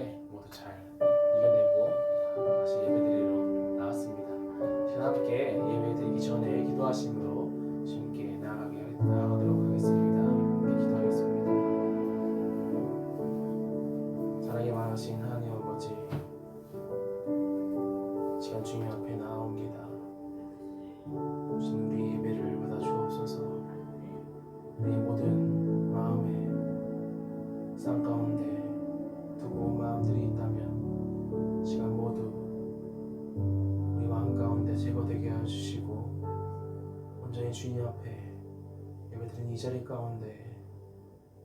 어려웠는데 모두 잘 이겨내고 다시 예배드리러 나왔습니다. 함께 예배드리기 전에 기도하심으로 주님께 나아가도록 하겠습니다. 함께 기도하겠습니다. 사랑이 많으신 하나님 아버지, 지금 주님 앞에 나아옵니다. 주님 우리 예배를 받아 주옵소서. 우리 모든 마음에 쌍 가운데 두고 마음들이 있다면 시간 모두 우리 마음 가운데 제거되게 해주시고 온전히 주님 앞에 예배드린 이 자리 가운데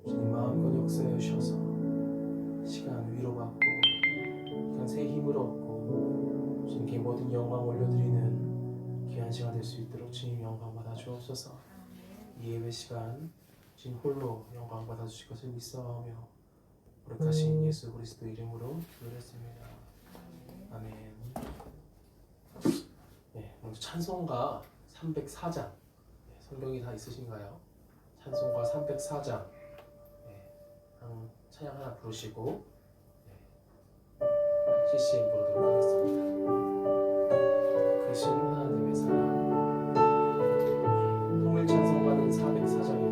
주님 마음껏 역사해 주셔서 시간 위로받고 시간 새 힘을 얻고 주님께 모든 영광 올려드리는 귀한 시간 될 수 있도록 주님 영광 받아 주옵소서. 이 예배 시간 주님 홀로 영광 받아 주실 것을 믿사오며 거룩하신 예수 그리스도 이름으로 기도했습니다. 아멘. 네, 먼저 찬송가 304장 성경이 다 있으신가요? 찬송가 304장 찬양 하나 부르시고 CCM 부르도록 하겠습니다. 크신 하나님의 사랑. 통일 찬송가는 404장입니다.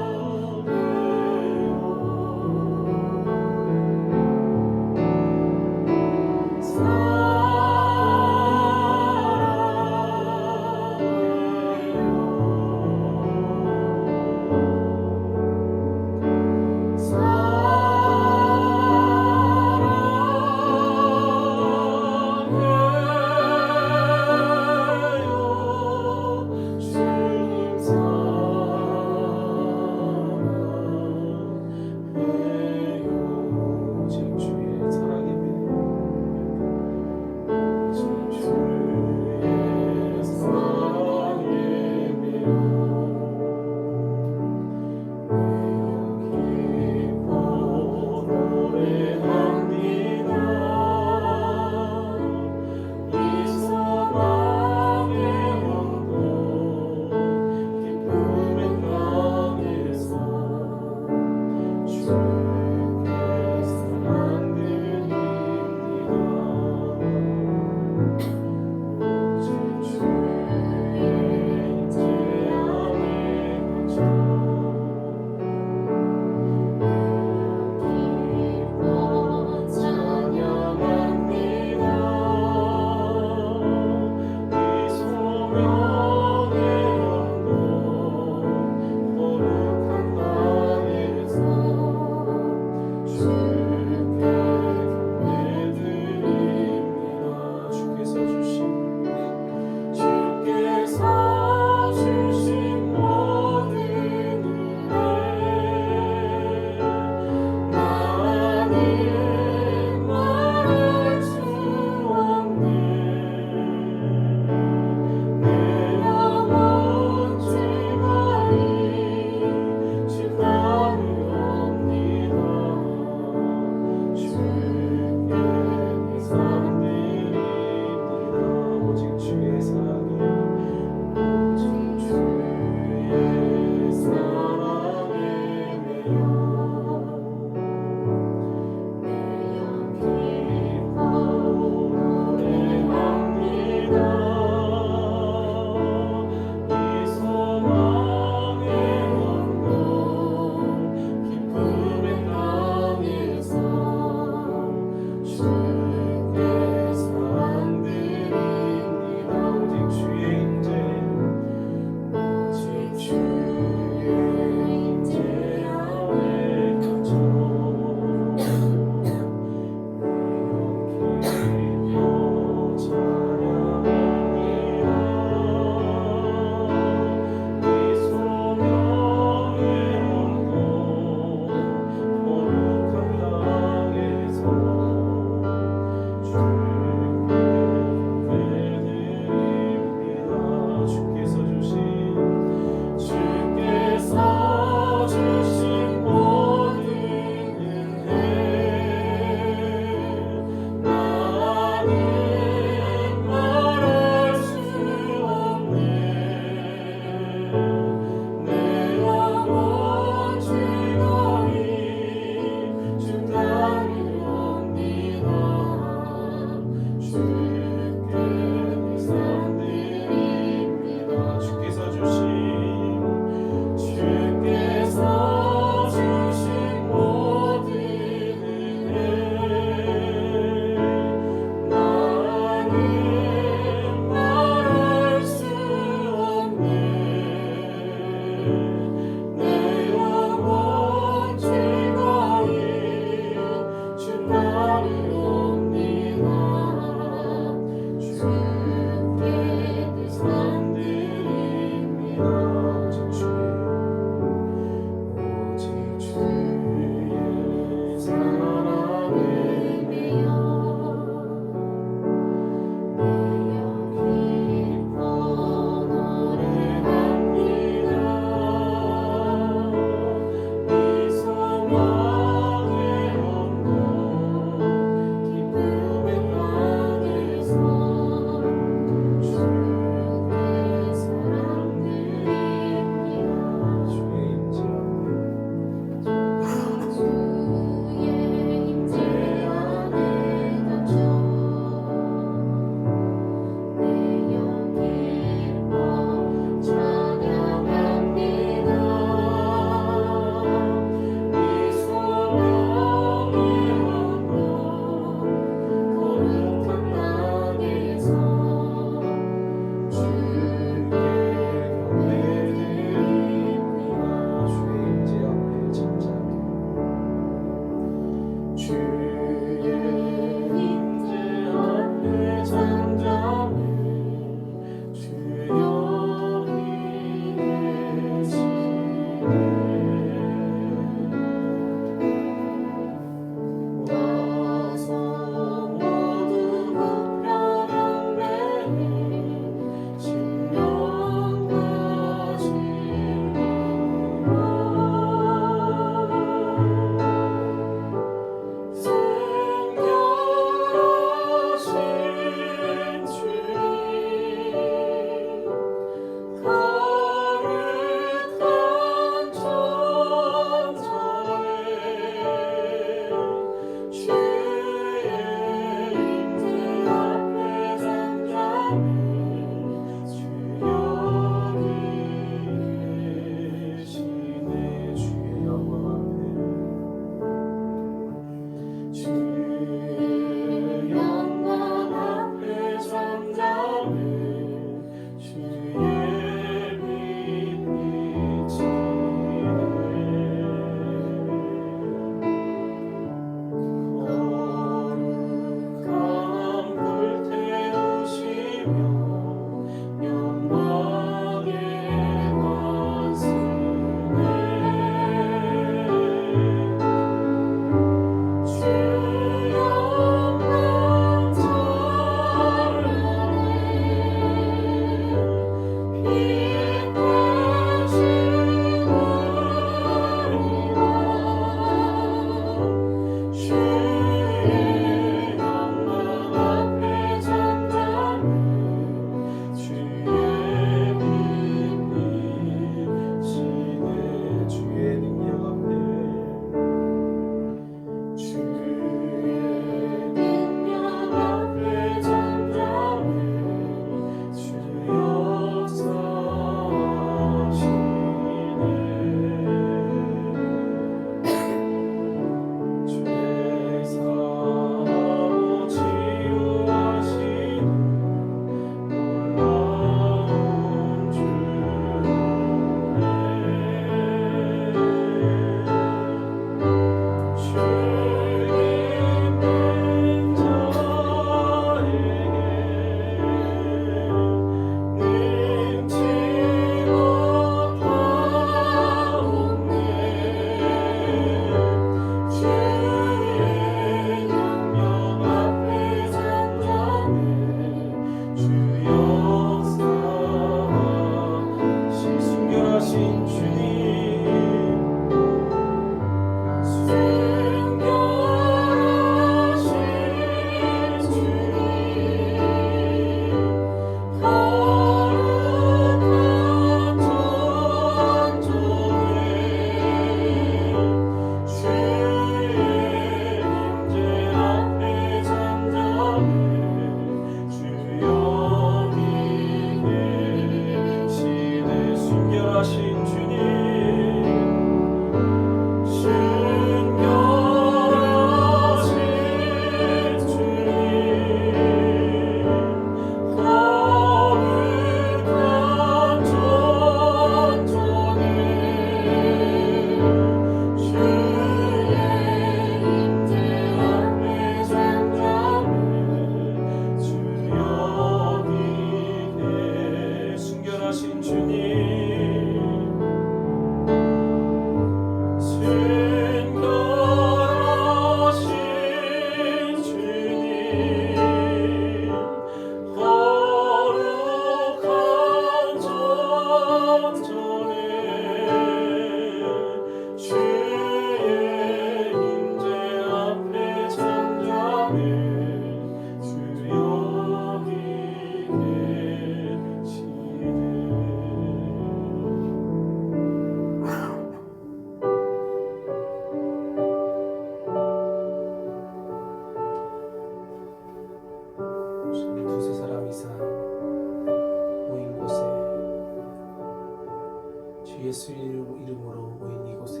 예수 이름으로 모인 이곳에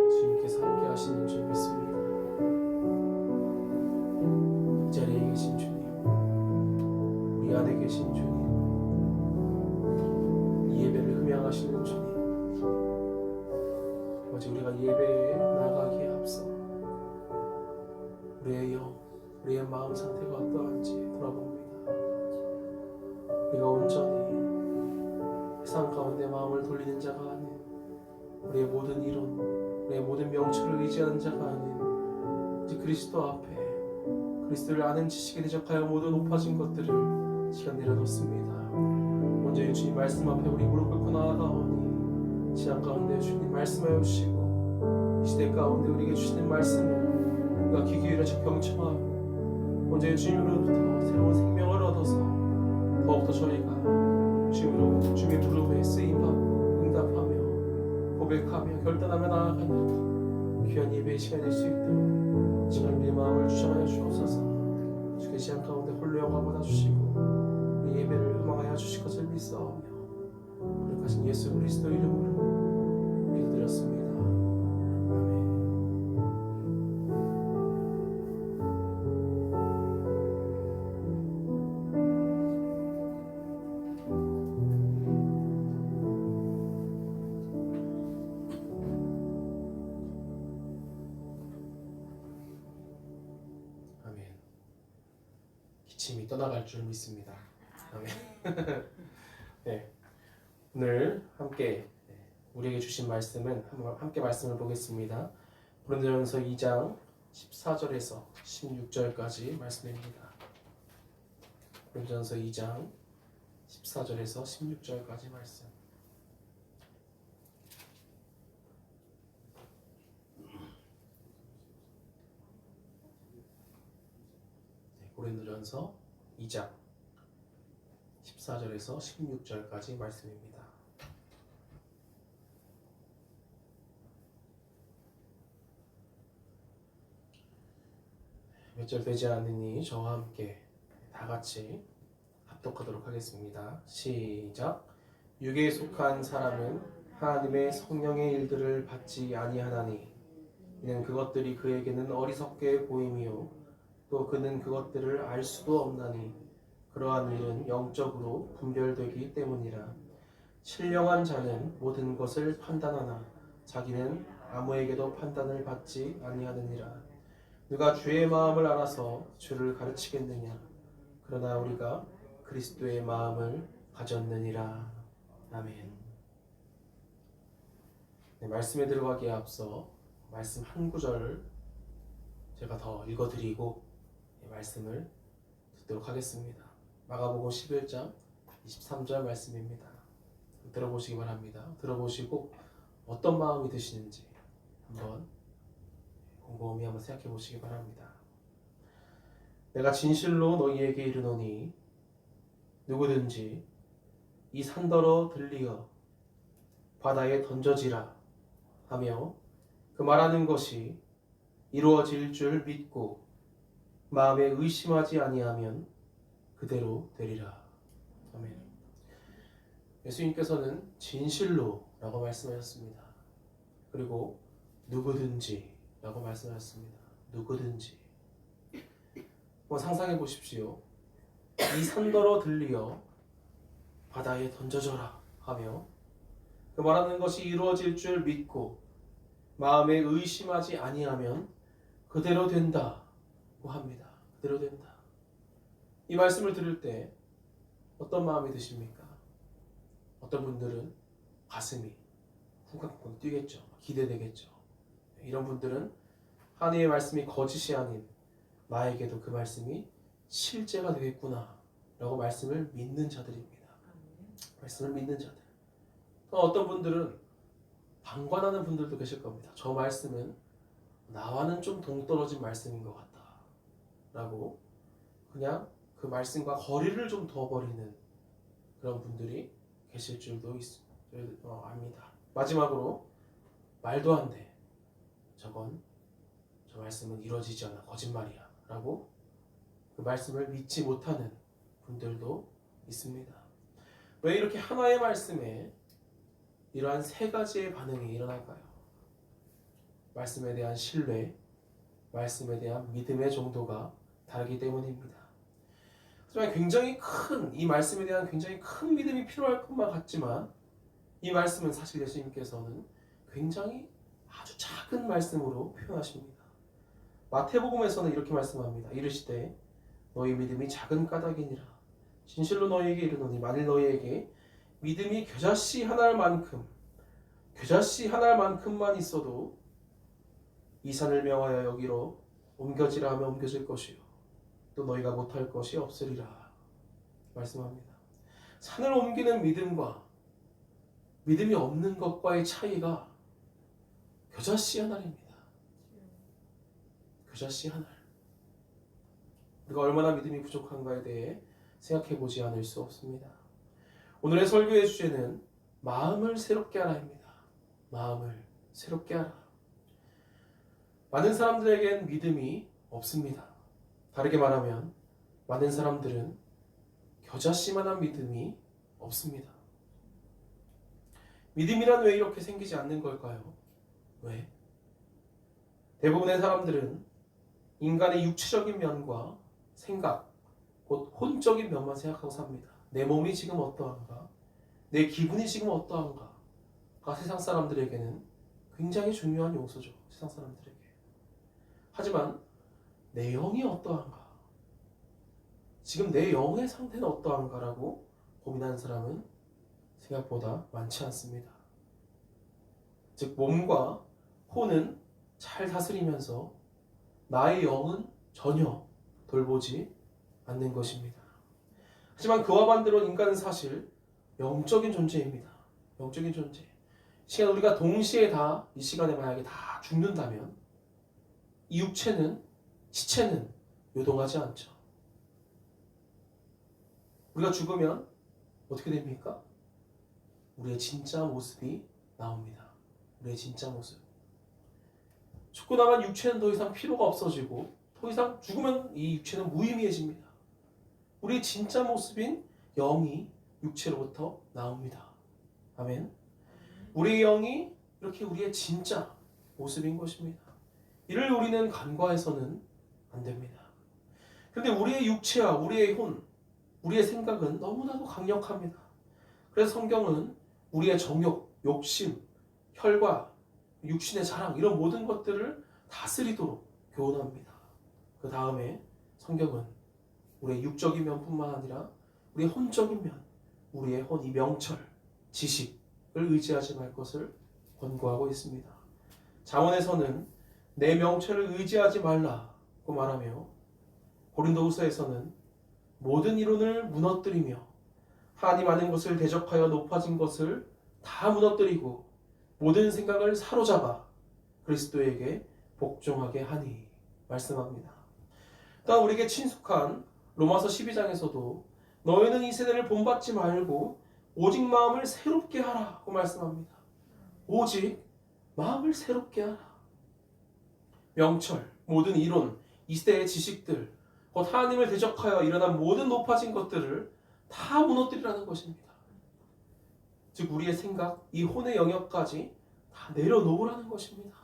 주님께서 함께 하시는 줄 믿습니다. 이 자리에 계신 주님, 우리 안에 계신 주님, 이 예배를 흠양하시는 주님, 아버지 우리가 예배에 나가기에 앞서 우리의 영, 우리의 마음 상태가 어떠한지 돌아봅니다. 우리가 온전히 세상 가운데 마음을 돌리는 자가 아닌, 우리의 모든 이론, 우리의 모든 명철을 의지하는 자가 아닌 이제 그리스도 앞에 그리스도를 아는 지식에 대적하여 모두 높아진 것들을 시간 내려놓습니다. 먼저 주님 말씀 앞에 우리 무릎 꿇고 나아가오니 시간 가운데 주님 말씀하여 주시고 이 시대 가운데 우리에게 주시는 말씀을 우리가 귀 기울여서 경청하고 먼저 주님으로부터 새로운 생명을 얻어서 더욱더 저희가 주님의 부름에 쓰임받고 응답하며 고백하며 결단하며 나아가는 귀한 예배의 시간이 될 수 있도록 지금 우리의 마음을 주장하여 주옵소서. 주의 시간 가운데 홀로 영광 받아주시고 우리 예배를 음악하여 주실 것을 믿사오며 거룩하신 예수 그리스도 이름으로 기도드렸습니다. 아멘. 기침이 떠나갈 줄 믿습니다. 아멘. 네, 오늘 함께 우리에게 주신 말씀은 함께 말씀을 보겠습니다. 고린도전서 2장 14절에서 16절까지 말씀입니다. 고린도전서 2장 14절에서 16절까지 말씀. 고린도전서 2장 14절에서 16절까지 말씀입니다. 몇 절 되지 않으니 저와 함께 다 같이 합독하도록 하겠습니다. 시작. 육에 속한 사람은 하나님의 성령의 일들을 받지 아니하나니 이는 그것들이 그에게는 어리석게 보임이요 또 그는 그것들을 알 수도 없나니 그러한 일은 영적으로 분별되기 때문이라. 신령한 자는 모든 것을 판단하나 자기는 아무에게도 판단을 받지 아니하느니라. 누가 주의 마음을 알아서 주를 가르치겠느냐. 그러나 우리가 그리스도의 마음을 가졌느니라. 아멘. 네, 말씀에 들어가기에 앞서 말씀 한 구절 제가 더 읽어드리고 말씀을 듣도록 하겠습니다. 마가복음 11장 23절 말씀입니다. 들어보시기 바랍니다. 들어보시고 어떤 마음이 드시는지 한번 곰곰이 한번 생각해 보시기 바랍니다. 내가 진실로 너희에게 이르노니 누구든지 이 산더러 들리어 바다에 던져지라 하며 그 말하는 것이 이루어질 줄 믿고 마음에 의심하지 아니하면 그대로 되리라. 아멘. 예수님께서는 진실로 라고 말씀하셨습니다. 그리고 누구든지 라고 말씀하셨습니다. 누구든지. 한번 상상해 보십시오. 이 산더러 들리어 바다에 던져져라 하며 그 말하는 것이 이루어질 줄 믿고 마음에 의심하지 아니하면 그대로 된다고 합니다. 그대로 된다. 이 말씀을 들을 때 어떤 마음이 드십니까? 어떤 분들은 가슴이 쿵쾅쿵 뛰겠죠. 기대되겠죠. 이런 분들은 하나님의 말씀이 거짓이 아닌 나에게도 그 말씀이 실제가 되겠구나 라고 말씀을 믿는 자들입니다. 말씀을 믿는 자들. 또 어떤 분들은 방관하는 분들도 계실 겁니다. 저 말씀은 나와는 좀 동떨어진 말씀인 것 같다 라고 그냥 그 말씀과 거리를 좀 둬버리는 그런 분들이 계실 줄도 압니다. 마지막으로 말도 안 돼. 저 말씀은 이루어지지 않아. 거짓말이야 라고 그 말씀을 믿지 못하는 분들도 있습니다. 왜 이렇게 하나의 말씀에 이러한 세 가지의 반응이 일어날까요? 말씀에 대한 신뢰, 말씀에 대한 믿음의 정도가 다르기 때문입니다. 하지만 굉장히 큰, 이 말씀에 대한 굉장히 큰 믿음이 필요할 것만 같지만 이 말씀은 사실 예수님께서는 굉장히 아주 작은 말씀으로 표현하십니다. 마태복음에서는 이렇게 말씀합니다. 이르시되 너희 믿음이 작은 까닭이니라. 진실로 너희에게 이르노니 만일 너희에게 믿음이 겨자씨 하나만큼만 있어도 이 산을 명하여 여기로 옮겨지라 하면 옮겨질 것이요 또 너희가 못할 것이 없으리라 말씀합니다. 산을 옮기는 믿음과 믿음이 없는 것과의 차이가 겨자씨 한 알입니다. 겨자씨 한 알. 우리가 얼마나 믿음이 부족한가에 대해 생각해 보지 않을 수 없습니다. 오늘의 설교의 주제는 마음을 새롭게 하라입니다. 마음을 새롭게 하라. 많은 사람들에겐 믿음이 없습니다. 다르게 말하면 많은 사람들은 겨자씨만한 믿음이 없습니다. 믿음이란 왜 이렇게 생기지 않는 걸까요? 왜? 대부분의 사람들은 인간의 육체적인 면과 생각, 곧 혼적인 면만 생각하고 삽니다. 내 몸이 지금 어떠한가? 내 기분이 지금 어떠한가?가 세상 사람들에게는 굉장히 중요한 요소죠. 세상 사람들에게. 하지만 내 영이 어떠한가? 지금 내 영의 상태는 어떠한가라고 고민하는 사람은 생각보다 많지 않습니다. 즉 몸과 혼은 잘 다스리면서 나의 영은 전혀 돌보지 않는 것입니다. 하지만 그와 반대로 인간은 사실 영적인 존재입니다. 영적인 존재. 시간 우리가 동시에 다 이 시간에 만약에 다 죽는다면 이 육체는 시체는 요동하지 않죠. 우리가 죽으면 어떻게 됩니까? 우리의 진짜 모습이 나옵니다. 우리의 진짜 모습. 죽고 나면 육체는 더 이상 필요가 없어지고 더 이상 죽으면 이 육체는 무의미해집니다. 우리의 진짜 모습인 영이 육체로부터 나옵니다. 아멘. 우리의 영이 이렇게 우리의 진짜 모습인 것입니다. 이를 우리는 간과해서는 안 됩니다. 그런데 우리의 육체와 우리의 혼, 우리의 생각은 너무나도 강력합니다. 그래서 성경은 우리의 정욕, 욕심, 혈과 육신의 자랑 이런 모든 것들을 다스리도록 교훈합니다. 그 다음에 성경은 우리의 육적인 면뿐만 아니라 우리의 혼적인 면, 우리의 혼, 이 명철, 지식을 의지하지 말 것을 권고하고 있습니다. 잠언에서는 내 명철을 의지하지 말라고 말하며 고린도후서에서는 모든 이론을 무너뜨리며 하나님 아는 것을 대적하여 높아진 것을 다 무너뜨리고 모든 생각을 사로잡아 그리스도에게 복종하게 하니 말씀합니다. 또한 우리에게 친숙한 로마서 12장에서도 너희는 이 세대를 본받지 말고 오직 마음을 새롭게 하라고 말씀합니다. 오직 마음을 새롭게 하라. 명철, 모든 이론, 이 시대의 지식들, 곧 하나님을 대적하여 일어난 모든 높아진 것들을 다 무너뜨리라는 것입니다. 즉 우리의 생각, 이 혼의 영역까지 다 내려놓으라는 것입니다.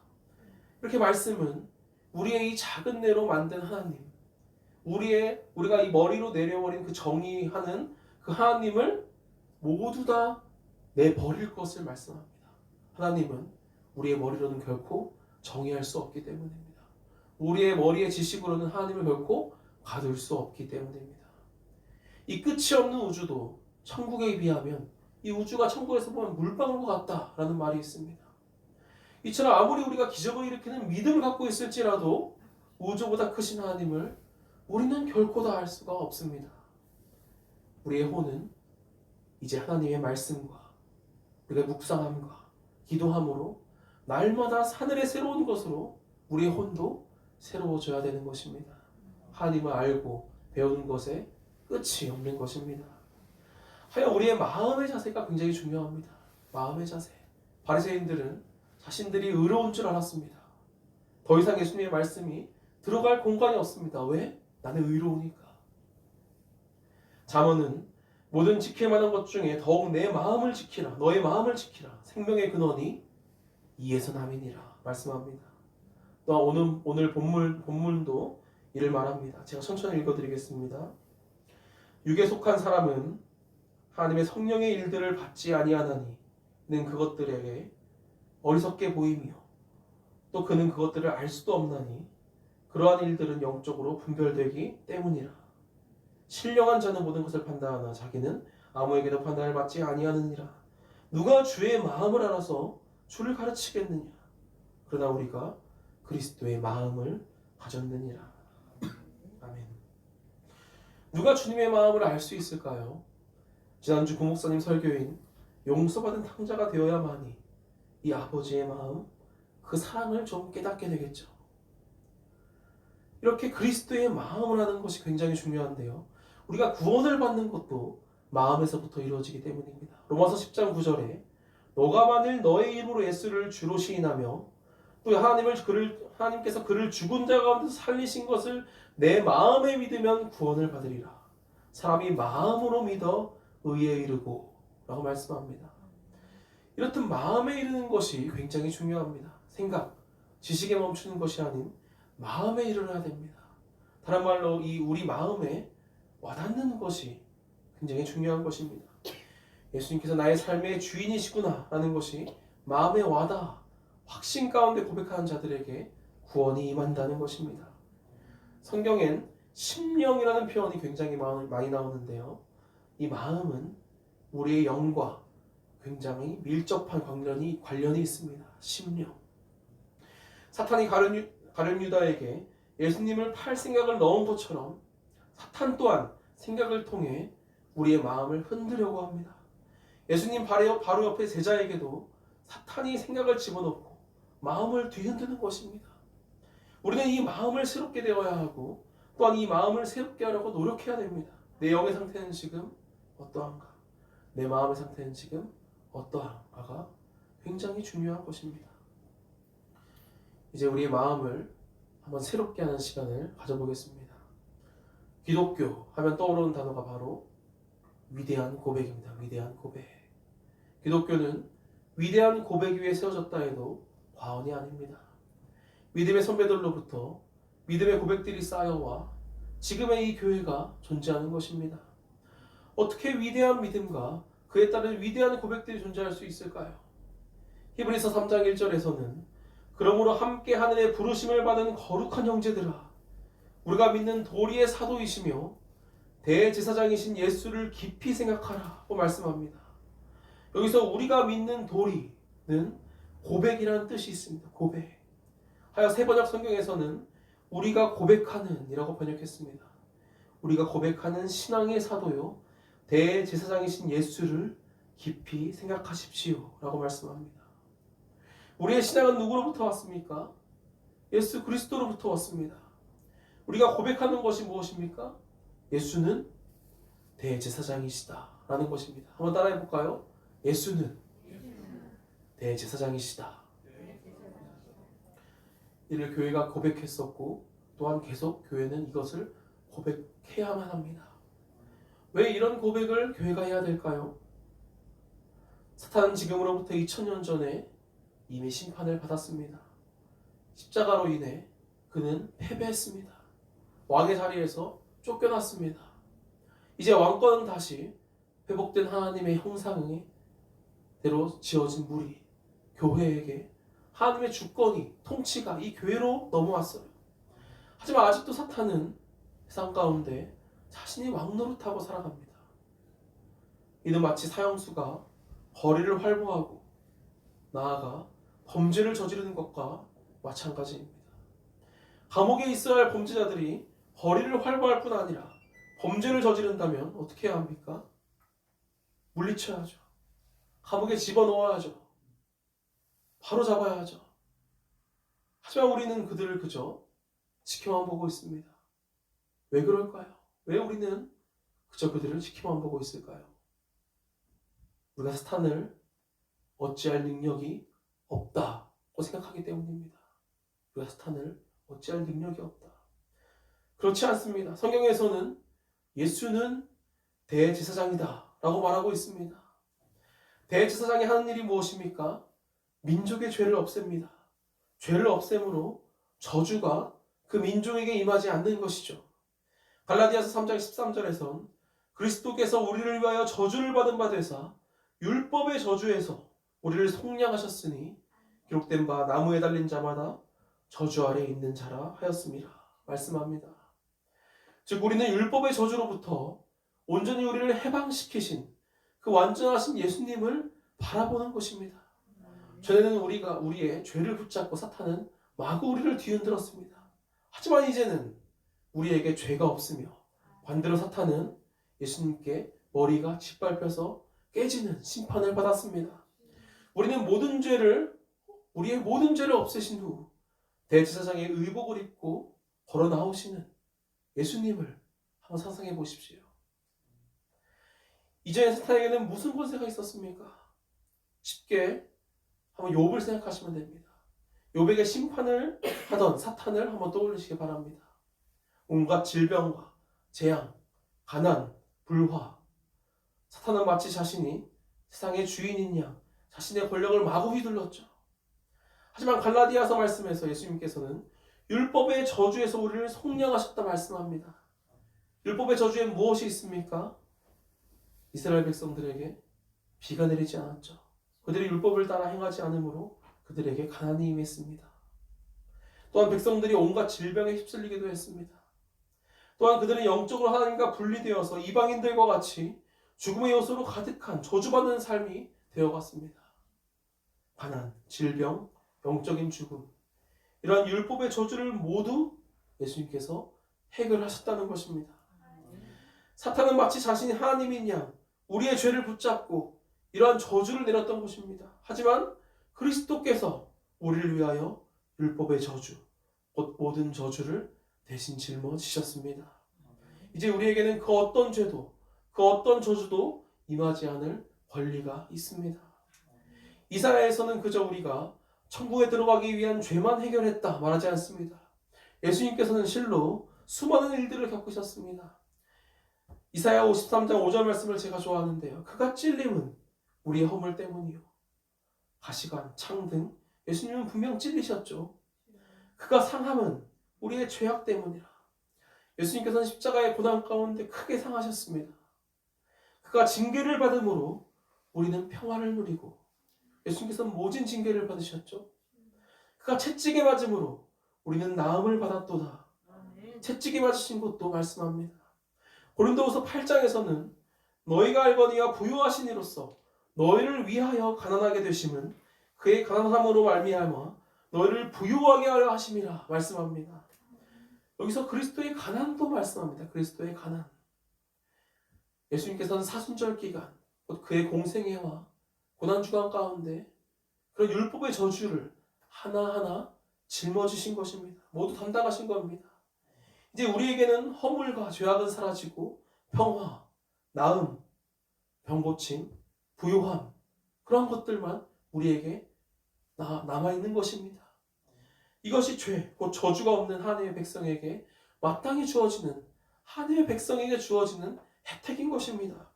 이렇게 말씀은 우리의 이 작은 뇌로 만든 하나님, 우리가 이 머리로 내려버린 그 정의하는 그 하나님을 모두 다 내버릴 것을 말씀합니다. 하나님은 우리의 머리로는 결코 정의할 수 없기 때문입니다. 우리의 머리의 지식으로는 하나님을 결코 가둘 수 없기 때문입니다. 이 끝이 없는 우주도 천국에 비하면 이 우주가 천국에서 보면 물방울과 같다라는 말이 있습니다. 이처럼 아무리 우리가 기적을 일으키는 믿음을 갖고 있을지라도 우주보다 크신 하나님을 우리는 결코 다 알 수가 없습니다. 우리의 혼은 이제 하나님의 말씀과 우리가 묵상함과 기도함으로 날마다 하늘의 새로운 것으로 우리의 혼도 새로워져야 되는 것입니다. 하나님을 알고 배우는 것에 끝이 없는 것입니다. 하여 우리의 마음의 자세가 굉장히 중요합니다. 마음의 자세. 바리새인들은 자신들이 의로운 줄 알았습니다. 더 이상 예수님의 말씀이 들어갈 공간이 없습니다. 왜? 나는 의로우니까. 잠언은 모든 지킬 만한 것 중에 더욱 내 마음을 지키라. 너의 마음을 지키라. 생명의 근원이 이에서 남이니라 말씀합니다. 또한 오늘 본문도 이를 말합니다. 제가 천천히 읽어드리겠습니다. 육에 속한 사람은 하나님의 성령의 일들을 받지 아니하나니 는 그것들에게 어리석게 보이며 또 그는 그것들을 알 수도 없나니 그러한 일들은 영적으로 분별되기 때문이라. 신령한 자는 모든 것을 판단하나 자기는 아무에게도 판단을 받지 아니하느니라. 누가 주의 마음을 알아서 주를 가르치겠느냐. 그러나 우리가 그리스도의 마음을 가졌느니라. 아멘. 누가 주님의 마음을 알 수 있을까요? 지난주 구목사님 설교인 용서받은 탕자가 되어야만이 이 아버지의 마음, 그 사랑을 좀 깨닫게 되겠죠. 이렇게 그리스도의 마음을 하는 것이 굉장히 중요한데요. 우리가 구원을 받는 것도 마음에서부터 이루어지기 때문입니다. 로마서 10장 9절에 너가 만일 너의 입으로 예수를 주로 시인하며 또 하나님께서 그를 죽은 자 가운데서 살리신 것을 내 마음에 믿으면 구원을 받으리라. 사람이 마음으로 믿어 의에 이르고 라고 말씀합니다. 이렇듯 마음에 이르는 것이 굉장히 중요합니다. 생각, 지식에 멈추는 것이 아닌 마음에 이르러야 됩니다. 다른 말로 이 우리 마음에 와닿는 것이 굉장히 중요한 것입니다. 예수님께서 나의 삶의 주인이시구나 라는 것이 마음에 와닿아 확신 가운데 고백하는 자들에게 구원이 임한다는 것입니다. 성경엔 심령이라는 표현이 굉장히 많이 나오는데요. 이 마음은 우리의 영과 굉장히 밀접한 관련이 있습니다. 심령. 사탄이 가룟 유다에게 예수님을 팔 생각을 넣은 것처럼 사탄 또한 생각을 통해 우리의 마음을 흔들려고 합니다. 예수님 바로 옆에 제자에게도 사탄이 생각을 집어넣고 마음을 뒤흔드는 것입니다. 우리는 이 마음을 새롭게 되어야 하고 또한 이 마음을 새롭게 하려고 노력해야 됩니다. 내 영의 상태는 지금 어떠한가? 내 마음의 상태는 지금 어떠한가가 굉장히 중요한 것입니다. 이제 우리의 마음을 한번 새롭게 하는 시간을 가져보겠습니다. 기독교 하면 떠오르는 단어가 바로 위대한 고백입니다. 위대한 고백. 기독교는 위대한 고백 위에 세워졌다 해도 과언이 아닙니다. 믿음의 선배들로부터 믿음의 고백들이 쌓여와 지금의 이 교회가 존재하는 것입니다. 어떻게 위대한 믿음과 그에 따른 위대한 고백들이 존재할 수 있을까요? 히브리서 3장 1절에서는 그러므로 함께 하늘의 부르심을 받은 거룩한 형제들아 우리가 믿는 도리의 사도이시며 대제사장이신 예수를 깊이 생각하라고 말씀합니다. 여기서 우리가 믿는 도리는 고백이라는 뜻이 있습니다. 고백. 하여 세번역 성경에서는 우리가 고백하는 이라고 번역했습니다. 우리가 고백하는 신앙의 사도요 대제사장이신 예수를 깊이 생각하십시오 라고 말씀합니다. 우리의 신앙은 누구로부터 왔습니까? 예수 그리스도로부터 왔습니다. 우리가 고백하는 것이 무엇입니까? 예수는 대제사장이시다 라는 것입니다. 한번 따라해 볼까요? 예수는 대제사장이시다. 이를 교회가 고백했었고 또한 계속 교회는 이것을 고백해야만 합니다. 왜 이런 고백을 교회가 해야 될까요? 사탄은 지금으로부터 2000년 전에 이미 심판을 받았습니다. 십자가로 인해 그는 패배했습니다. 왕의 자리에서 쫓겨났습니다. 이제 왕권은 다시 회복된 하나님의 형상대로 지어진 무리, 교회에게 하나님의 주권이, 통치가 이 교회로 넘어왔어요. 하지만 아직도 사탄은 세상 가운데 자신이 왕 노릇하고 살아갑니다. 이는 마치 사형수가 거리를 활보하고 나아가 범죄를 저지르는 것과 마찬가지입니다. 감옥에 있어야 할 범죄자들이 거리를 활보할 뿐 아니라 범죄를 저지른다면 어떻게 해야 합니까? 물리쳐야죠. 감옥에 집어넣어야죠. 바로 잡아야 하죠. 하지만 우리는 그들을 그저 지켜만 보고 있습니다. 왜 그럴까요? 왜 우리는 그저 그들을 지켜만 보고 있을까요? 우리가 사탄을 어찌할 능력이 없다고 생각하기 때문입니다. 우리가 사탄을 어찌할 능력이 없다. 그렇지 않습니다. 성경에서는 예수는 대제사장이다 라고 말하고 있습니다. 대제사장이 하는 일이 무엇입니까? 민족의 죄를 없앱니다. 죄를 없앰으로 저주가 그 민족에게 임하지 않는 것이죠. 갈라디아서 3장 13절에선 그리스도께서 우리를 위하여 저주를 받은 바 되사 율법의 저주에서 우리를 속량하셨으니 기록된 바 나무에 달린 자마다 저주 아래 있는 자라 하였습니다. 말씀합니다. 즉 우리는 율법의 저주로부터 온전히 우리를 해방시키신 그 완전하신 예수님을 바라보는 것입니다. 전에는 우리가 우리의 죄를 붙잡고 사탄은 마구 우리를 뒤흔들었습니다. 하지만 이제는 우리에게 죄가 없으며 반대로 사탄은 예수님께 머리가 짓밟혀서 깨지는 심판을 받았습니다. 우리는 우리의 모든 죄를 없애신 후 대제사장의 의복을 입고 걸어 나오시는 예수님을 한번 상상해 보십시오. 이전에 사탄에게는 무슨 권세가 있었습니까? 쉽게 한번 욥을 생각하시면 됩니다. 욥에게 심판을 하던 사탄을 한번 떠올리시기 바랍니다. 온갖 질병과 재앙, 가난, 불화. 사탄은 마치 자신이 세상의 주인인 양 자신의 권력을 마구 휘둘렀죠. 하지만 갈라디아서 말씀에서 예수님께서는 율법의 저주에서 우리를 속량하셨다 말씀합니다. 율법의 저주에 무엇이 있습니까? 이스라엘 백성들에게 비가 내리지 않았죠. 그들이 율법을 따라 행하지 않으므로 그들에게 가난이 임했습니다. 또한 백성들이 온갖 질병에 휩쓸리기도 했습니다. 또한 그들은 영적으로 하나님과 분리되어서 이방인들과 같이 죽음의 요소로 가득한 저주받는 삶이 되어갔습니다. 가난, 질병, 영적인 죽음, 이러한 율법의 저주를 모두 예수님께서 해결하셨다는 것입니다. 사탄은 마치 자신이 하나님인 양 우리의 죄를 붙잡고 이러한 저주를 내렸던 것입니다. 하지만 그리스도께서 우리를 위하여 율법의 저주, 곧 모든 저주를 대신 짊어지셨습니다. 이제 우리에게는 그 어떤 죄도, 그 어떤 저주도 임하지 않을 권리가 있습니다. 이사야에서는 그저 우리가 천국에 들어가기 위한 죄만 해결했다 말하지 않습니다. 예수님께서는 실로 수많은 일들을 겪으셨습니다. 이사야 53장 5절 말씀을 제가 좋아하는데요. 그가 찔림은 우리의 허물 때문이요, 가시관, 창 등 예수님은 분명 찔리셨죠. 그가 상함은 우리의 죄악 때문이라. 예수님께서는 십자가의 고난 가운데 크게 상하셨습니다. 그가 징계를 받음으로 우리는 평화를 누리고, 예수님께서는 모진 징계를 받으셨죠. 그가 채찍에 맞음으로 우리는 나음을 받았도다. 채찍에 맞으신 것도 말씀합니다. 고린도후서 8장에서는 너희가 알거니와 부유하신 이로써 너희를 위하여 가난하게 되심은 그의 가난함으로 말미암아 너희를 부유하게 하려 하심이라 말씀합니다. 여기서 그리스도의 가난도 말씀합니다. 그리스도의 가난. 예수님께서는 사순절 기간, 곧 그의 공생애와 고난주간 가운데 그런 율법의 저주를 하나하나 짊어지신 것입니다. 모두 담당하신 겁니다. 이제 우리에게는 허물과 죄악은 사라지고 평화, 나음, 병고침, 부요함, 그런 것들만 우리에게 남아있는 것입니다. 이것이 죄, 곧 저주가 없는 하나님의 백성에게 마땅히 주어지는, 하나님의 백성에게 주어지는 혜택인 것입니다.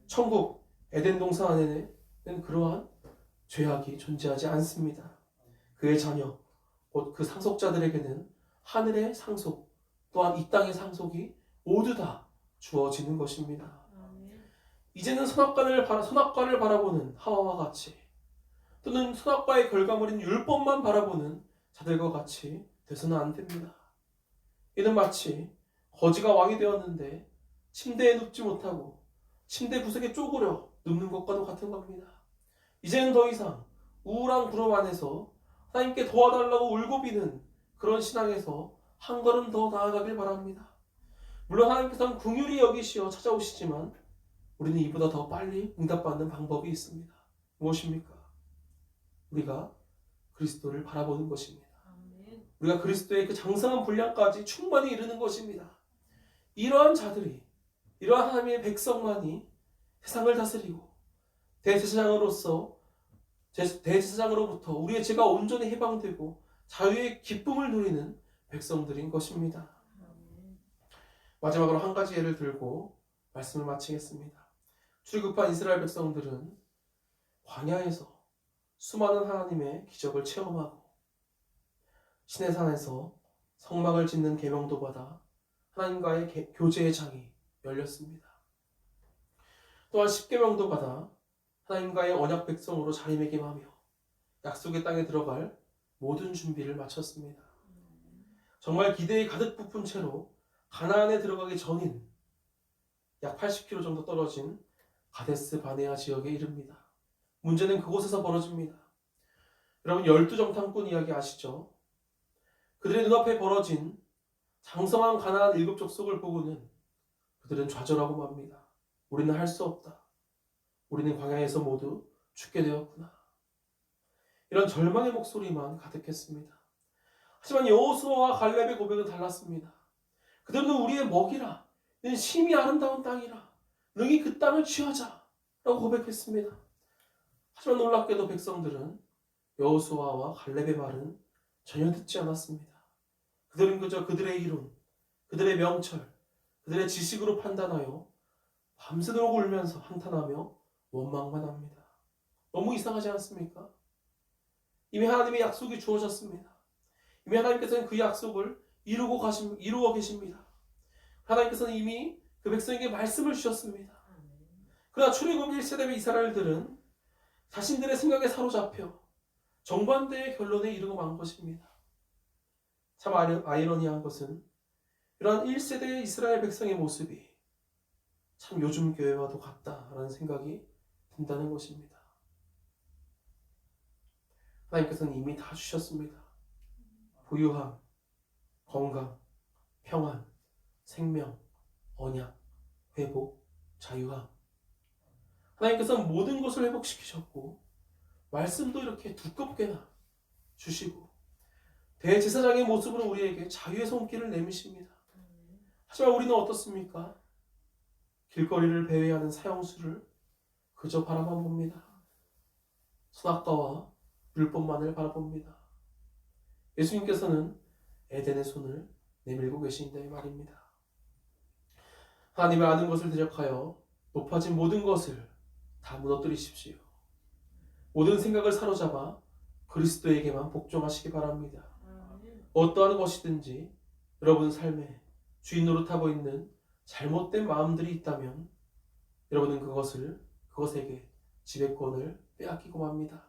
천국, 에덴 동산 안에는 그러한 죄악이 존재하지 않습니다. 그의 자녀, 곧 그 상속자들에게는 하늘의 상속, 또한 이 땅의 상속이 모두 다 주어지는 것입니다. 이제는 선악과를 바라보는 하와와 같이, 또는 선악과의 결과물인 율법만 바라보는 자들과 같이 돼서는 안 됩니다. 이는 마치 거지가 왕이 되었는데 침대에 눕지 못하고 침대 구석에 쪼그려 눕는 것과도 같은 겁니다. 이제는 더 이상 우울한 구름 안에서 하나님께 도와달라고 울고 비는 그런 신앙에서 한 걸음 더 나아가길 바랍니다. 물론 하나님께서는 긍휼히 여기시어 찾아오시지만 우리는 이보다 더 빨리 응답받는 방법이 있습니다. 무엇입니까? 우리가 그리스도를 바라보는 것입니다. 우리가 그리스도의 그 장성한 분량까지 충만히 이르는 것입니다. 이러한 자들이, 이러한 하나님의 백성만이 세상을 다스리고 대제사장으로부터 우리의 죄가 온전히 해방되고 자유의 기쁨을 누리는 백성들인 것입니다. 마지막으로 한 가지 예를 들고 말씀을 마치겠습니다. 출애굽한 이스라엘 백성들은 광야에서 수많은 하나님의 기적을 체험하고 시내산에서 성막을 짓는 계명도 받아 하나님과의 교제의 장이 열렸습니다. 또한 십계명도 받아 하나님과의 언약 백성으로 자리매김하며 약속의 땅에 들어갈 모든 준비를 마쳤습니다. 정말 기대에 가득 부푼 채로 가나안에 들어가기 전인 약 80km 정도 떨어진 가데스 바네아 지역에 이릅니다. 문제는 그곳에서 벌어집니다. 여러분, 12정탐꾼 이야기 아시죠? 그들의 눈앞에 벌어진 장성한 가나안 7족속을 보고는 그들은 좌절하고 맙니다. 우리는 할 수 없다. 우리는 광야에서 모두 죽게 되었구나. 이런 절망의 목소리만 가득했습니다. 하지만 여호수아와 갈렙의 고백은 달랐습니다. 그들은 우리의 먹이라, 이는 심히 아름다운 땅이라, 능히 그 땅을 취하자 라고 고백했습니다. 하지만 놀랍게도 백성들은 여호수아와 갈렙의 말은 전혀 듣지 않았습니다. 그들은 그저 그들의 이론, 그들의 명철, 그들의 지식으로 판단하여 밤새도록 울면서 한탄하며 원망만 합니다. 너무 이상하지 않습니까? 이미 하나님의 약속이 주어졌습니다. 이미 하나님께서는 그 약속을 이루어 계십니다. 하나님께서는 이미 그 백성에게 말씀을 주셨습니다. 그러나 출애굽 1세대 이스라엘들은 자신들의 생각에 사로잡혀 정반대의 결론에 이르고 만 것입니다. 참 아이러니한 것은 이러한 1세대의 이스라엘 백성의 모습이 참 요즘 교회와도 같다라는 생각이 든다는 것입니다. 하나님께서는 이미 다 주셨습니다. 부유함, 건강, 평안, 생명, 언약, 회복, 자유함. 하나님께서는 모든 것을 회복시키셨고 말씀도 이렇게 두껍게나 주시고 대제사장의 모습으로 우리에게 자유의 손길을 내미십니다. 하지만 우리는 어떻습니까? 길거리를 배회하는 사형수를 그저 바라만 봅니다. 선악과와 율법만을 바라봅니다. 예수님께서는 에덴의 손을 내밀고 계신다 이 말입니다. 하나님의 아는 것을 대적하여 높아진 모든 것을 다 무너뜨리십시오. 모든 생각을 사로잡아 그리스도에게만 복종하시기 바랍니다. 어떠한 것이든지 여러분 삶에 주인 노릇하고 있는 잘못된 마음들이 있다면 여러분은 그것에게 지배권을 빼앗기고 맙니다.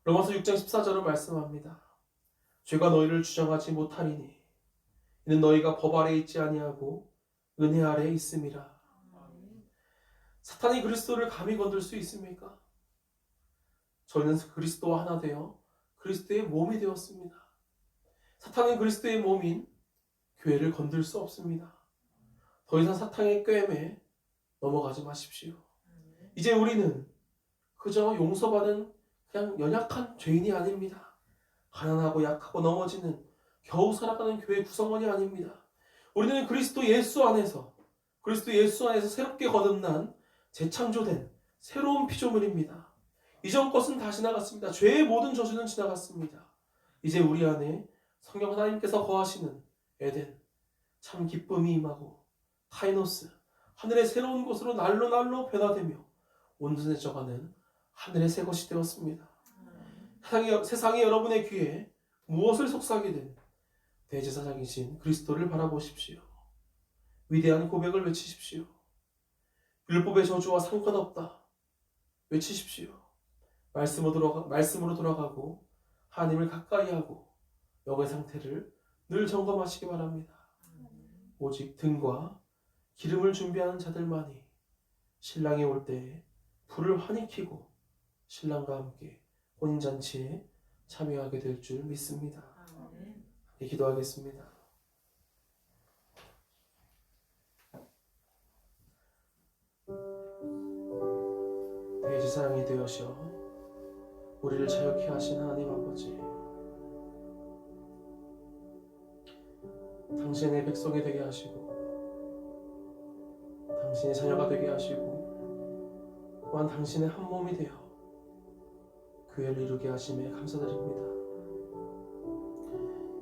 로마서 6장 14절은 말씀합니다. 죄가 너희를 주장하지 못하리니 이는 너희가 법 아래에 있지 아니하고 은혜 아래에 있음이라. 사탄이 그리스도를 감히 건들 수 있습니까? 저희는 그리스도와 하나 되어 그리스도의 몸이 되었습니다. 사탄은 그리스도의 몸인 교회를 건들 수 없습니다. 더 이상 사탄의 꾀임에 넘어가지 마십시오. 이제 우리는 그저 용서받은 그냥 연약한 죄인이 아닙니다. 가난하고 약하고 넘어지는 겨우 살아가는 교회 구성원이 아닙니다. 우리는 그리스도 예수 안에서 새롭게 거듭난 재창조된 새로운 피조물입니다. 이전 것은 다 지나갔습니다. 죄의 모든 저주는 지나갔습니다. 이제 우리 안에 성령 하나님께서 거하시는 에덴, 참 기쁨이 임하고 카이노스, 하늘의 새로운 곳으로 날로 변화되며 온전해져가는 하늘의 새 것이 되었습니다. 세상이 여러분의 귀에 무엇을 속삭이든 대제사장이신 그리스도를 바라보십시오. 위대한 고백을 외치십시오. 율법의 저주와 상관없다 외치십시오. 말씀으로 돌아가고 하나님을 가까이하고 영의 상태를 늘 점검하시기 바랍니다. 오직 등과 기름을 준비하는 자들만이 신랑이 올 때에 불을 환히 켜고 신랑과 함께 혼인잔치에 참여하게 될 줄 믿습니다. 함께 기도하겠습니다. 대제사장이 되어서 우리를 자유케 하신 하나님 아버지, 당신의 백성이 되게 하시고 당신의 자녀가 되게 하시고 또한 당신의 한 몸이 되어 교회를 이루게 하심에 감사드립니다.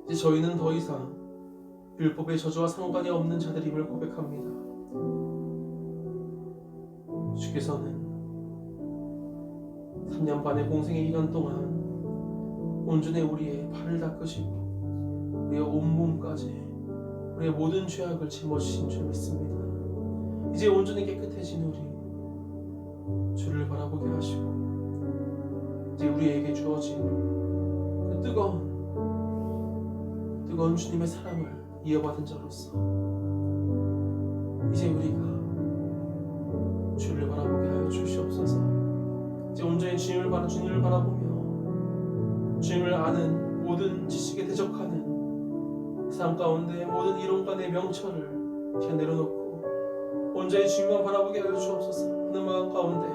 이제 저희는 더 이상 율법의 저주와 상관이 없는 자들임을 고백합니다. 주께서는 3년 반의 공생의 기간 동안 온전히 우리의 발을 닦으시고 우리의 온몸까지 우리의 모든 죄악을 짊어지신 줄 믿습니다. 이제 온전히 깨끗해진 우리 주를 바라보게 하시고 이제 우리에게 주어진 그 뜨거운 주님의 사랑을 이어받은 자로서 이제 우리가 주를 바라보게 하여 주시옵소서. 이제 온전히 주님을 바라보며 주님을 아는 모든 지식에 대적하는 삶 가운데 모든 이론과 내 명철을 이렇게 내려놓고 온전히 주님만 바라보게 하여 주옵소서. 하는 마음 가운데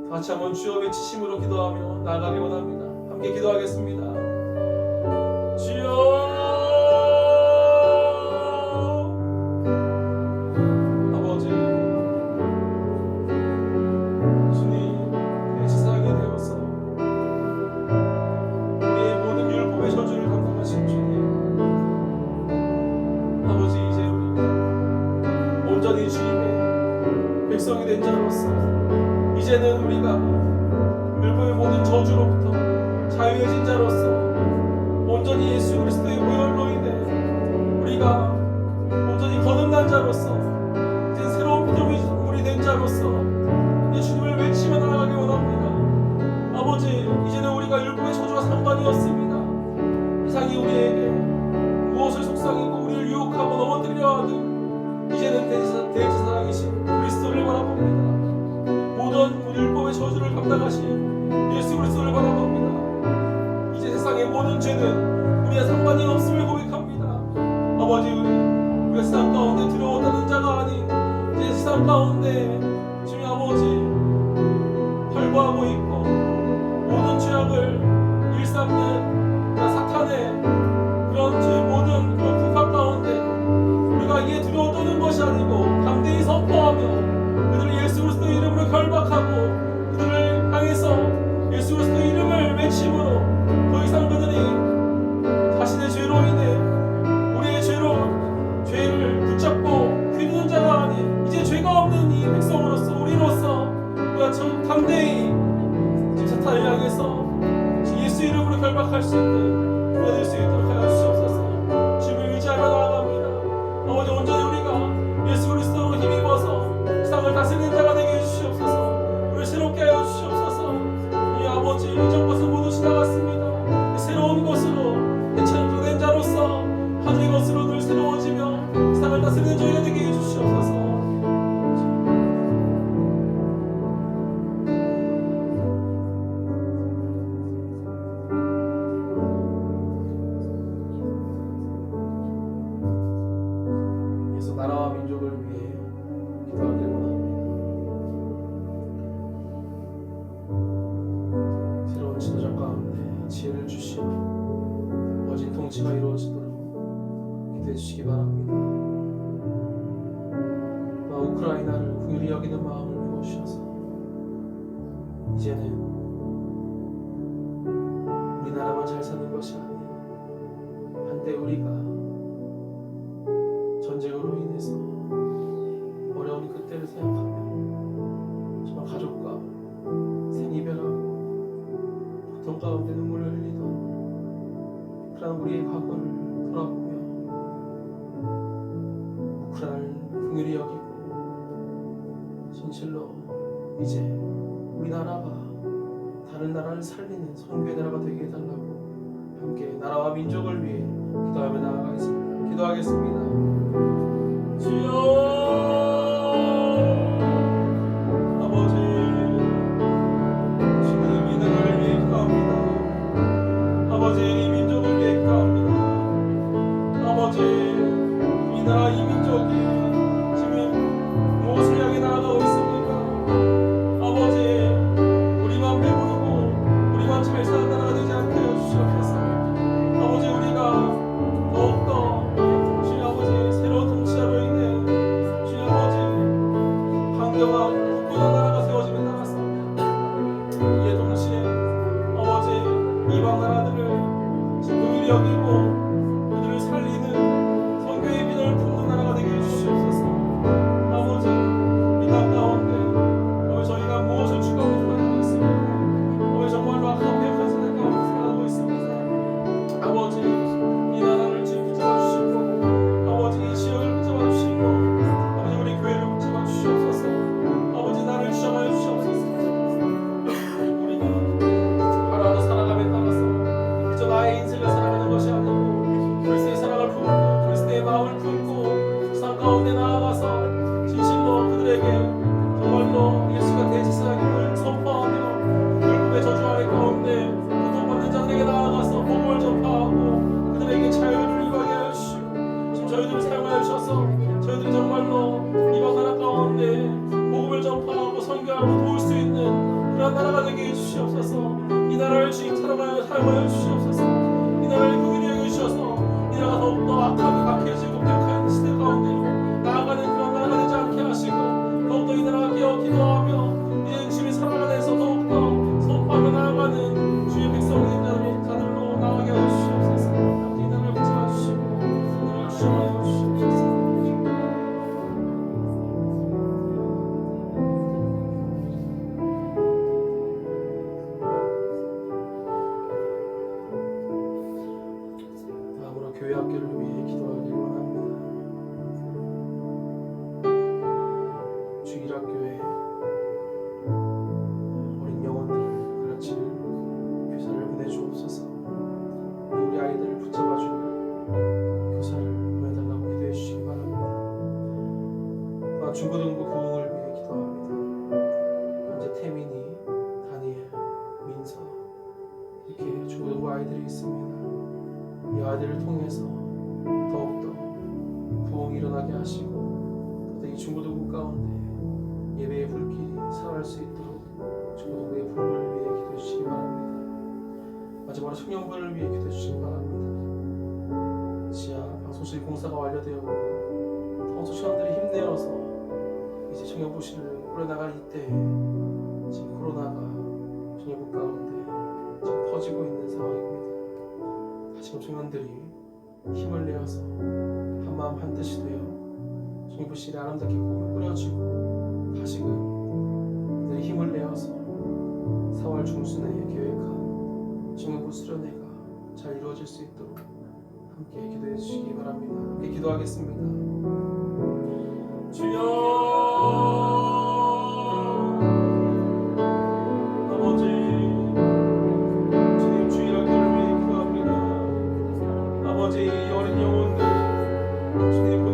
같이 한번 주여 외치심으로 기도하며 나아가기 원합니다. 함께 기도하겠습니다. 주여 백성이 된 자로서 이제는 우리가 율법의 모든 저주로부터 자유해진 자로서 온전히 예수 그리스도의 보혈로 인해 우리가 온전히 거듭난 자로서 이제 새로운 피조물이 된 자로서 이제 주님을 외치며 나아가기 원합니다. 아버지, 이제는 우리가 율법의 저주와 상관이 없습니다. 이상이 우리에게 무엇을 속삭이고 우리를 유혹하고 넘어뜨리려 하든 이제는 대제사장이신 그리스도를 바라봅니다. 모든 율법의 저주를 감당하신 예수 그리스도를 바라봅니다. 이제 세상의 모든 죄는 우리와 상관이 없음을 고백합니다. 아버지, 우리가 세상 가운데 두려워하는 자가 아닌 이제 세상 가운데 주님 아버지 혈과하고 있고 모든 죄악을 일삼는 사탄의 그런 죄 모든 그런 국화 가운데 우리가 이에 두려워 떠는 것이 아니고 담대히 선포하며 그들을 예수 그리스도의 이름으로 결박하고 그들을 향해서 예수 그리스도의 이름을 외침으로 더 이상 그들이 자신의 죄로 인해 우리의 죄를 붙잡고 휘두는 자가 아닌 이제 죄가 없는 이 백성으로서 우리로서 우리가 담대히 지금 사탄을 향해서 예수 이름으로 결박할 수 있는 우리가 될 수 있도록 하여 주시옵소서. 주님을 의지하며 나아갑니다. 아버지, 온전히 우리가 예수 그리스도로 힘입어서 세상을 다스리는 자가 되게 해주시옵소서. 우리를 새롭게 하여 주시옵소서. 이 아버지, 이전 것은 모두 지나갔습니다. 새로운 것으로 창조된 자로서 하늘의 것으로 늘 새로워지며 세상을 다스리는 저희가 되게 해주시옵소서. 나라와 민족을 위해 기도하기를 원합니다. 새로운 지도자 가운데 지혜를 주시어 멋진 통치가 이루어지도록 기도해 주시기 바랍니다. 우크라이나를 긍휼히 여기는 마음을 부어주셔서 이제는 우리나라만 잘 사는 것이 아닌 한때 우리가 전쟁으로 인해서 어려운 그때를 생각하며 정말 가족과 생이별하고 고통 가운데 눈물을 흘리던 그런 우리의 과거를 돌아보며 우크라이나를 긍휼히 여기고 진실로 이제 우리나라가 다른 나라를 살리는 선교의 나라가 되게 해달라고 함께 나라와 민족을 위해 기도하며 나아가겠습니다. 기도하겠습니다. 주여 아버지, 주님 이 나라를 위해 기도합니다. 아버지, 이 민족을 위해 기도합니다. 아버지, 이 나라 이 민족이 지금 무엇을 향해 나아가고 있습니까? 아버지, 우리만 배부르고 우리만 잘 사는 나라가 되지 않게 하여 주시옵소서. 아버지, 우리가 더욱더 주님 아버지 새로운 통치자로 인해 주님 아버지 강경한 굳건한 나라가 세워지면 나갔습니다. 이에 동시에 아버지 이방 나라들을 지금 긍휼히 여기고 그들을 살리는 선교의 비전을 품는 나라가 되게 해주시옵소서. 주시옵소서. 이 나라를 주님 사용하여 주시옵소서. 이 나라를 국민이 여겨 주셔서 이 나라가 더욱더 악하고 각해지고 벽한 시대 가운데로 나아가는 그런 나라가 되지 않게 하시고 더욱더 이 나라가 깨어 기도하며 이제는 주의 사랑 안에서 더욱더 선포하며 나아가는 주의 백성들로 나아가게 하여 주시옵소서. 이 나라를 붙잡아 주시고 이 나라를 주장하여 주시옵소서. 다음으로 교회 학교를 위해 기도하길 원합니다. 주일학교에 어린 영혼들을 가르칠 교사를 보내주옵소서. 우리 아이들을 붙잡아주는 교사를 보내달라고 기도해 주시기 바랍니다. 또한 중고등부 부흥을 위해 기도합니다. 현재 태민이, 다니엘, 민서 이렇게 중고등부 아이들이 있습니다. 이 아이들을 통해서 더욱더 부흥이 일어나게 하시고 또 이 중고등부 가운데 예배의 불길이 살아날 수 있도록 중고등부의 부흥을 위해 기도해 주시기 바랍니다. 마지막으로 청년부를 위해 기도해 주시기 바랍니다. 지하 방송실 공사가 완료되었고 평소 청년들이 힘내어서 이제 청년부실을 꾸려나갈 이때 지금 코로나가 청년부 가운데 지금 퍼지고 있는 상황입니다. 다시금 청년들이 힘을 내어서 한마음 한뜻이 되어 청년부실이 아름답게 꾸려지고 다시금 그들이 힘을 내어서 4월 중순에 계획한 청년부 수련회가 잘 이루어질 수 있도록 함께 기도해 주시기 바랍니다. 함께 기도하겠습니다. 주여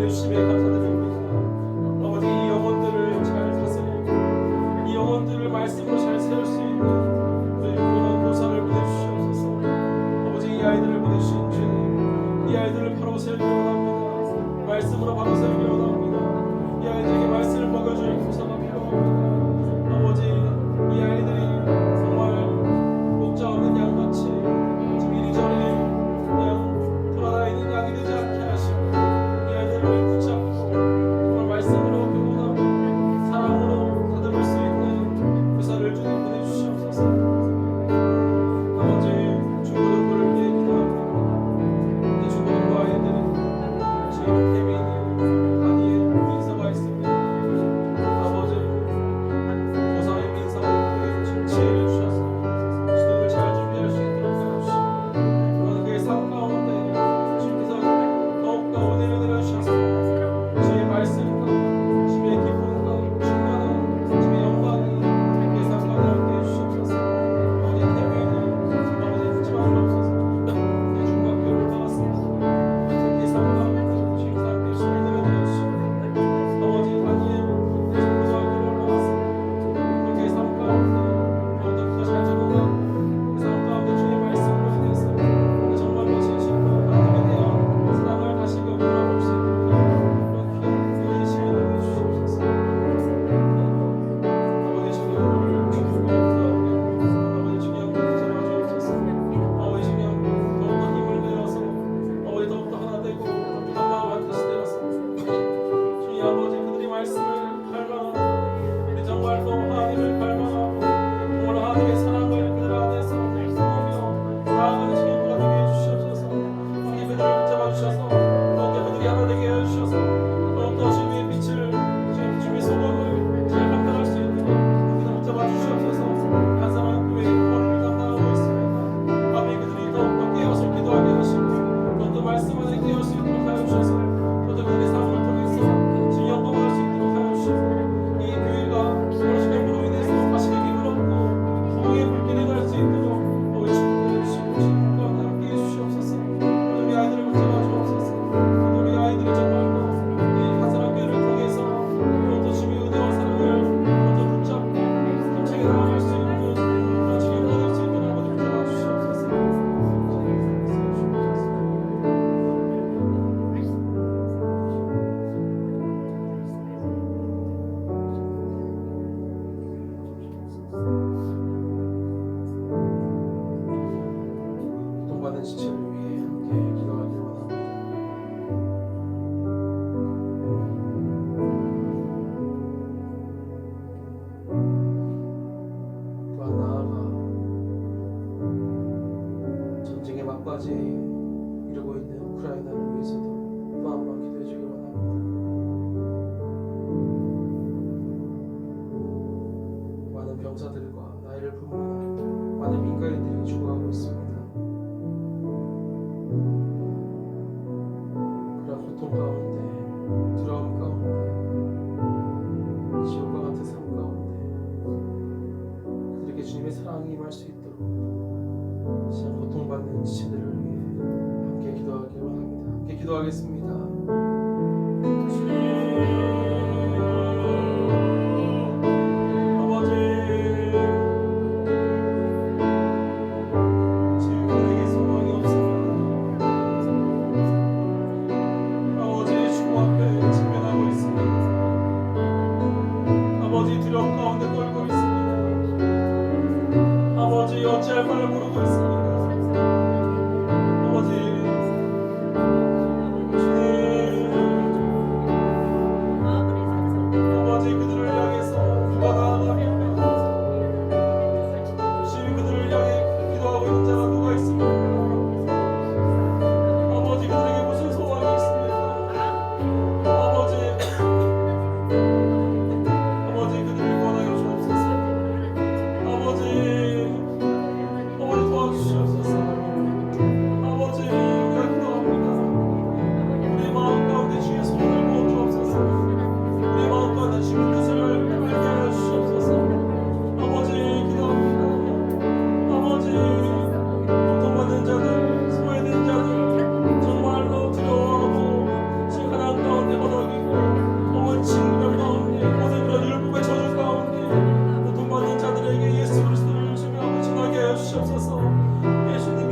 주님에 감사드립니다. 아버지 이 영혼들을 잘 다스리고 이 영혼들을 말씀으로 잘 세울 수 있는 그런 교사를 보내주시옵소서. 아버지 이 아이들을 보내주신 주님 이 아이들을 바로 세우기 원합니다. 말씀으로 바로 세우기 원합니다. 이 아이들에게 말씀을 먹여줄 교사가 필요합니다. 아버지 이 아이들이 정말 목자 없는 양같이 지금 이리저리 그냥 돌아다니는 양이 되지 않게 하시고 붙잡고 정말 말씀으로 교훈하고 사랑으로 다듬을 수 있는 교사를 주님 보내주시옵소서. 아버지 중고등부를 위해 기도합니다. 이 중고등부 아이들은 지금 태민이, 다니엘, 민서가 있습니다. 아버지 고사의 민서에게 지금 지혜를 주셔서 수능을 잘 준비할 수 있도록 해주시고 그런 그의 삶 가운데 주님께서 더욱더 은혜를 내려주셔서 주의 말씀과 주의 기쁨과 충만한 주의 영광이 그의 삶 가운데 함께 해주시옵소서. 아버지 태민이 아버지 붙지 마시옵소서. 내 중학교를 나왔습니다. 그의 삶 가운데 주님 함께 해주시고 은혜를 내려주시고 아버지 다니엘 내 중고등학교를 나왔습니다. 그의 삶 가운데 더욱더 잘 적응하고 그 삶 가운데 주의 말씀으로 인해서 정말로 진실로 하나님에 대한 사랑을 다시금 물어볼 수 있도록 그런 귀한 시간을 주시옵소서. 아버지 주님을 기도하고 아버지 주님을 붙잡아 주옵소서. 아버지 주님 더욱더 힘을 내어서 아버지 더욱더 하나 되고 한마음 한뜻이 되어서 주님 아버지 그들이 말씀을 갈망하고 우리 정말로 하나님을 갈망하고 정말 하나님의 사랑을 그들 안에서 품으며 나아가는 주님과 되게 해주시옵소서. 우리 그들을 붙잡아 주셔서 더욱더 그들이 하나 되게 해주셔서 더욱더 주님의 빛을 주님의 소망을 잘 감당할 수 있도록 그들을 붙잡아 주시옵소서. 한사람 교회의 머리를 감당하고 있습니다. 아버지 그들이 더욱더 깨어서 기도하게 하시고 더욱더 말씀 안에 깨어올 수 있도록 하여 주셔서 더욱더 그들의 삶을 통해서 주님 영광을 할 수 있도록 하여 주시고 이 교회가 주님으로 인해서 다시금 힘을 얻고 부흥의 불길이 날 수 있도록 아버지 축복해 주시고 주님과 함께 해주시옵소서. 우리 아이들을 붙잡아 주옵소서. 우리 아이들이 정말로 이 한사람 교회를 통해서 또 주님의 은혜와 사랑을 또 붙잡고 힘차게 나아갈 수 있는 그런 주님을 얻을 수 있도록 아버지 붙잡아 주시옵소서. 가운데, 두려움 가운데, 지옥과 같은 삶 가운데 그들에게 주님의 사랑이 임할 수 있도록 시간 고통받는 지체들을 위해 함께 기도하기 원합니다. 함께 기도하겠습니다. 어찌할 바를 모르고 있습니다. 아버지, 아버지 그들을 향해서 누가 나아가며 주님 그들을 향해 기도하고 있는 자가 누가 있습니까? 아버지 그들에게 무슨 소망이 있습니까? 아버지 그들을 구원하여 주옵소서. 아버지 도와주시옵소서. 아버지 우리가 기도합니다. 우리의 마음 가운데 주의 손을 부어주옵소서. 우리의 마음 가운데 주의 뜻을 알게 하여 주시옵소서. 아버지 기도합니다. 아버지 고통받는 자들, 소외된 자들 정말로 두려워하고 지금 가난 가운데 허덕이고 어머니 친구들 가운데 모든 그런 율법의 저주 가운데 고통받는 자들에게 예수 그리스도를 주님하고 전하게 하여 주시옵소서. 예수님이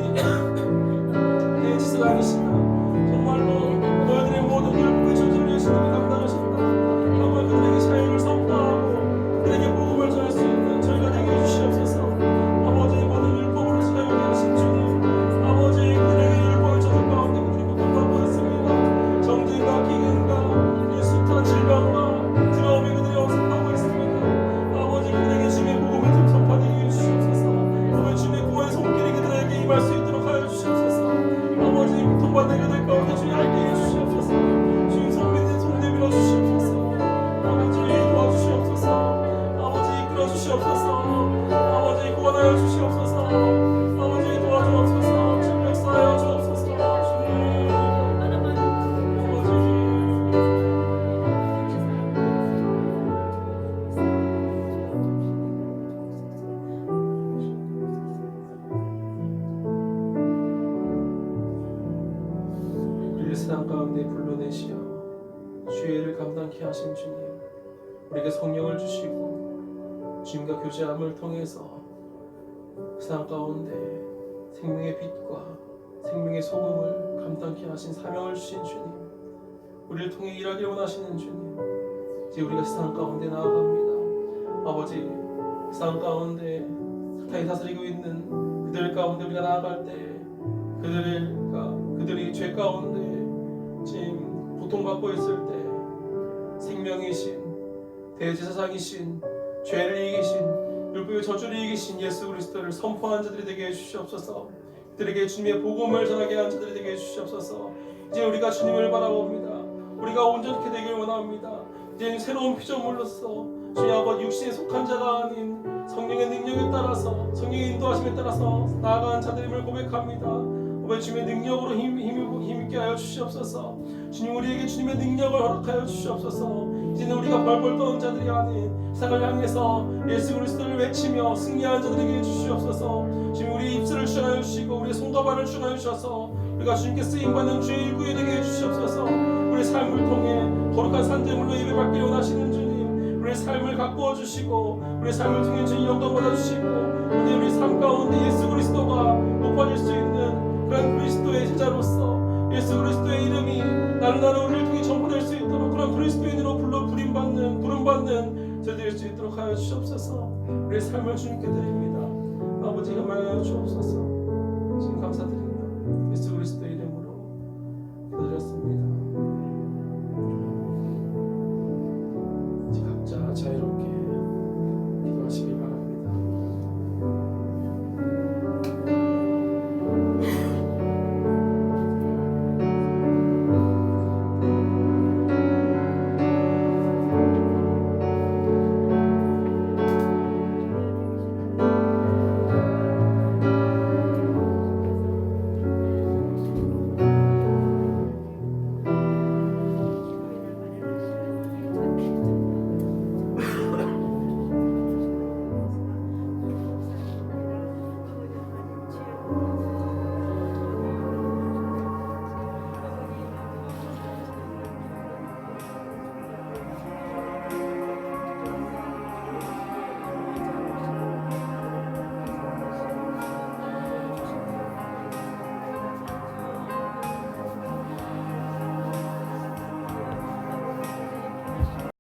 내 지수가 아니시나 정말로 너희들의 모든 율법의 저주를 예수님이 감당하셨다. 정말 그들에게 자유를 선포하고 그들에게 복음을 전할 수 있는 저희가 되게 해주시옵소서. 아버지의 모든 율법으로 자유하게 하신 주님, 아버지 그들에게 율법의 저주 가운데 그들이 고통받고 있습니다. 정죄가 기근과 숱한 질병과 두려움이 그들이 엄습하고 있습니다. 아버지 그들에게 주님의 복음을 선포하게 해주시옵소서. 아버지 주님의 구원의 손길이 그들에게 임할 수 있도록 하여 주시옵소서. 아버지 고통받는 그들 가운데 주님 함께 해주시옵소서. 주님 손 내밀어 주시옵소서. 아버지 도와주시옵소서. 아버지 이끌어 주시옵소서. 아버지 구원하여 주시옵소서. 아버지 도와주옵소서. 주님 역사하여 주옵소서. 주님 우리를 세상 가운데 불러내시어 죄를 감당케 하신 주님, 우리에게 성령을 주시고 주님과 교제함을 통해서 세상 가운데 생명의 빛과 생명의 소금을 감당케 하신 사명을 주신 주님, 우리를 통해 일하기를 원하시는 주님, 이제 우리가 세상 가운데 나아갑니다. 아버지 세상 가운데 사탄이 다스리고 있는 그들 가운데 우리가 나아갈 때 그들이 죄 가운데 지금 고통받고 있을 때 생명이신 대제사장이신 죄를 이기신 율법의 저주를 이기신 예수 그리스도를 선포한 자들이 되게 해주시옵소서. 그들에게 주님의 복음을 전하게 한 자들이 되게 해주시옵소서. 이제 우리가 주님을 바라봅니다. 우리가 온전케 되길 원합니다. 이제 새로운 피조물로서 주님 아버지 육신에 속한 자가 아닌 성령의 능력에 따라서 성령의 인도하심에 따라서 나아가는 자들임을 고백합니다. 주님의 능력으로 힘있게 하여 주시옵소서. 주님 우리에게 주님의 능력을 허락하여 주시옵소서. 이제는 우리가 벌벌 떠는 자들이 아닌 세상을 향해서 예수 그리스도를 외치며 승리하는 자들에게 해주시옵소서. 주님 우리의 입술을 주장하여 주시고 우리의 손과 발을 주장하여 주셔서 우리가 주님께 쓰임받는 주의 일구에 되게 해주시옵소서. 우리의 삶을 통해 거룩한 산재물로 예배받기 원하시는 주님, 우리의 삶을 가꾸어 주시고 우리의 삶을 통해 주님 영광 받아주시고 오늘 우리 삶 가운데 예수 그리스도가 높아질 수 있는 그런 그리스도의 제자로서 예수 그리스도의 이름이 나를 우리를 통해 전파될 수 있도록 그런 그리스도인으로 부름받는 저희들 될 수 있도록 하여 주시옵소서. 우리의 삶을 주님께 드립니다. 아버지가 말하여 주옵소서. 지금 감사드립니다. 예수